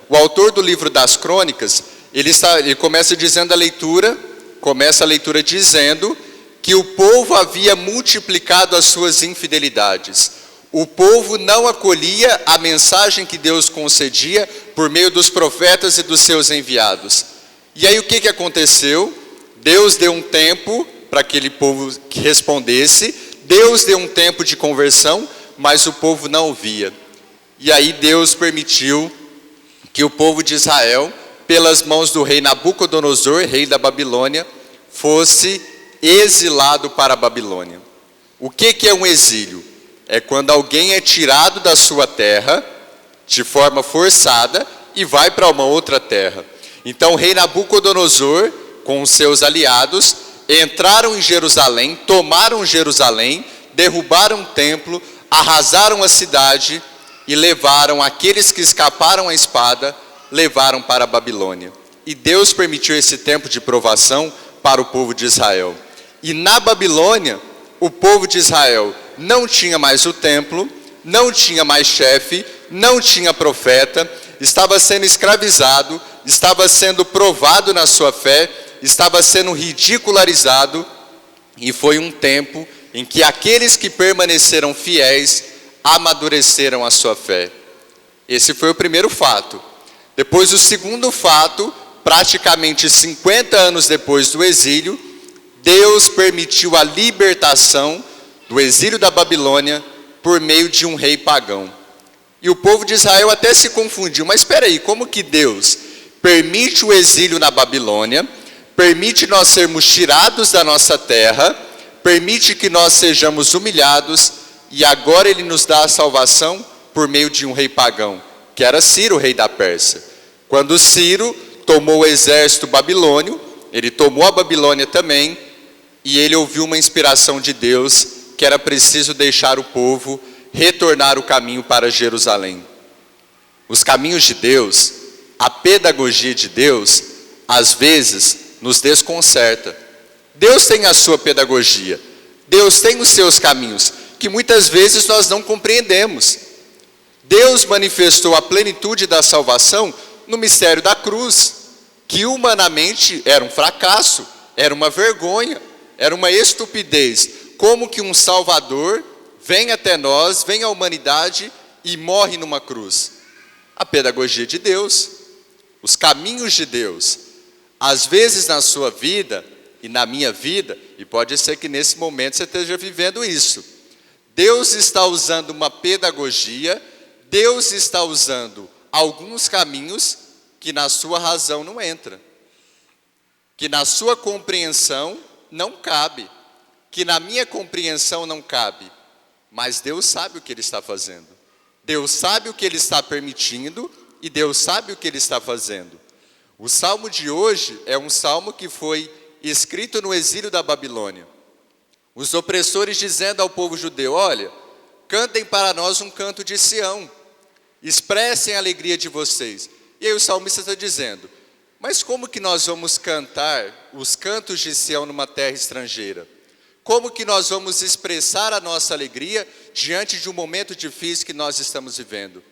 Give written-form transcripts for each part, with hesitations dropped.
O autor do livro das Crônicas, ele começa a leitura dizendo que o povo havia multiplicado as suas infidelidades. O povo não acolhia a mensagem que Deus concedia por meio dos profetas e dos seus enviados. E aí o que aconteceu? Deus deu um tempo para aquele povo que respondesse, Deus deu um tempo de conversão, mas o povo não ouvia. E aí Deus permitiu que o povo de Israel, pelas mãos do rei Nabucodonosor, rei da Babilônia, fosse exilado para a Babilônia. O que é um exílio? É quando alguém é tirado da sua terra, de forma forçada, e vai para uma outra terra. Então o rei Nabucodonosor, com os seus aliados, entraram em Jerusalém, tomaram Jerusalém, derrubaram o templo, arrasaram a cidade e levaram aqueles que escaparam à espada, levaram para a Babilônia. E Deus permitiu esse tempo de provação para o povo de Israel. E na Babilônia, o povo de Israel não tinha mais o templo, não tinha mais chefe, não tinha profeta, estava sendo escravizado, estava sendo provado na sua fé, estava sendo ridicularizado, e foi um tempo em que aqueles que permaneceram fiéis amadureceram a sua fé. Esse foi o primeiro fato. Depois, o segundo fato, praticamente 50 anos depois do exílio, Deus permitiu a libertação do exílio da Babilônia por meio de um rei pagão. E o povo de Israel até se confundiu, mas espera aí, como que Deus permite o exílio na Babilônia, permite nós sermos tirados da nossa terra, permite que nós sejamos humilhados, e agora Ele nos dá a salvação por meio de um rei pagão, que era Ciro, rei da Pérsia. Quando Ciro tomou o exército babilônio, ele tomou a Babilônia também, e ele ouviu uma inspiração de Deus, que era preciso deixar o povo retornar o caminho para Jerusalém. Os caminhos de Deus, a pedagogia de Deus, às vezes nos desconcerta. Deus tem a sua pedagogia, Deus tem os seus caminhos, que muitas vezes nós não compreendemos. Deus manifestou a plenitude da salvação no mistério da cruz, que humanamente era um fracasso, era uma vergonha, era uma estupidez. Como que um Salvador vem até nós, vem à humanidade e morre numa cruz? A pedagogia de Deus, os caminhos de Deus. Às vezes na sua vida e na minha vida, e pode ser que nesse momento você esteja vivendo isso, Deus está usando uma pedagogia, Deus está usando alguns caminhos que na sua razão não entra, que na sua compreensão não cabe, que na minha compreensão não cabe, mas Deus sabe o que Ele está fazendo, Deus sabe o que Ele está permitindo, e Deus sabe o que Ele está fazendo. O salmo de hoje é um salmo que foi escrito no exílio da Babilônia. Os opressores dizendo ao povo judeu: olha, cantem para nós um canto de Sião, expressem a alegria de vocês. E aí o salmista está dizendo: mas como que nós vamos cantar os cantos de Sião numa terra estrangeira? Como que nós vamos expressar a nossa alegria diante de um momento difícil que nós estamos vivendo?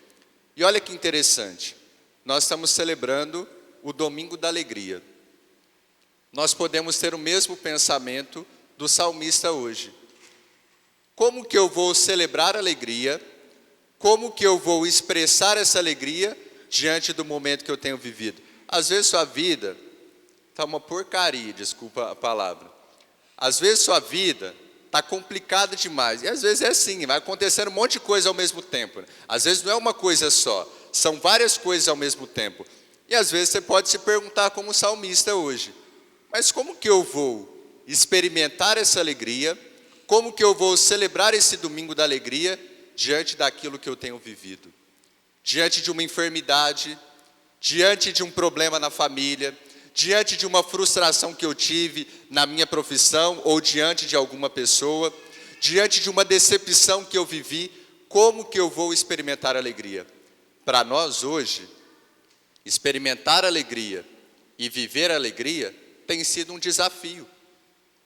E olha que interessante, nós estamos celebrando o Domingo da Alegria. Nós podemos ter o mesmo pensamento do salmista hoje. Como que eu vou celebrar a alegria? Como que eu vou expressar essa alegria diante do momento que eu tenho vivido? Às vezes sua vida está uma porcaria, desculpa a palavra. Às vezes sua vida está complicada demais. E às vezes é assim, vai acontecendo um monte de coisa ao mesmo tempo, né? Às vezes não é uma coisa só, são várias coisas ao mesmo tempo. E às vezes você pode se perguntar como salmista hoje: mas como que eu vou experimentar essa alegria? Como que eu vou celebrar esse domingo da alegria diante daquilo que eu tenho vivido? Diante de uma enfermidade, diante de um problema na família, diante de uma frustração que eu tive na minha profissão ou diante de alguma pessoa, diante de uma decepção que eu vivi, como que eu vou experimentar alegria? Para nós hoje, experimentar alegria e viver alegria tem sido um desafio,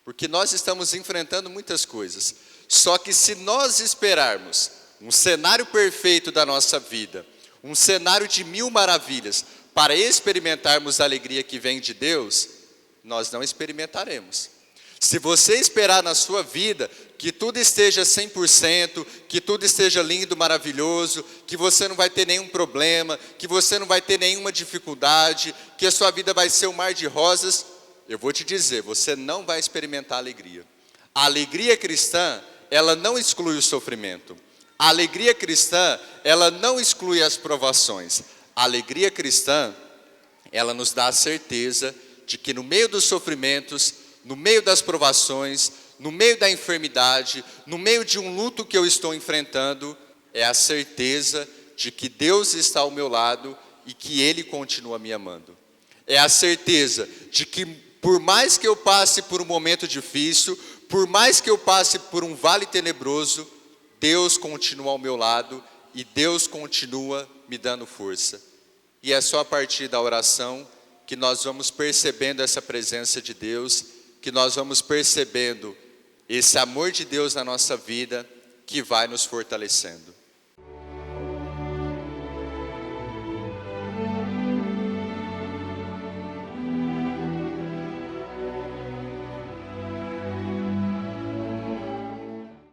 porque nós estamos enfrentando muitas coisas. Só que se nós esperarmos um cenário perfeito da nossa vida, um cenário de 1000 maravilhas, para experimentarmos a alegria que vem de Deus, nós não experimentaremos. Se você esperar na sua vida que tudo esteja 100%, que tudo esteja lindo, maravilhoso, que você não vai ter nenhum problema, que você não vai ter nenhuma dificuldade, que a sua vida vai ser um mar de rosas, eu vou te dizer, você não vai experimentar alegria. A alegria cristã, ela não exclui o sofrimento. A alegria cristã, ela não exclui as provações. A alegria cristã, ela nos dá a certeza de que no meio dos sofrimentos, no meio das provações, no meio da enfermidade, no meio de um luto que eu estou enfrentando, é a certeza de que Deus está ao meu lado e que Ele continua me amando. É a certeza de que por mais que eu passe por um momento difícil, por mais que eu passe por um vale tenebroso, Deus continua ao meu lado e Deus continua me dando força. E é só a partir da oração que nós vamos percebendo essa presença de Deus, que nós vamos percebendo esse amor de Deus na nossa vida, que vai nos fortalecendo.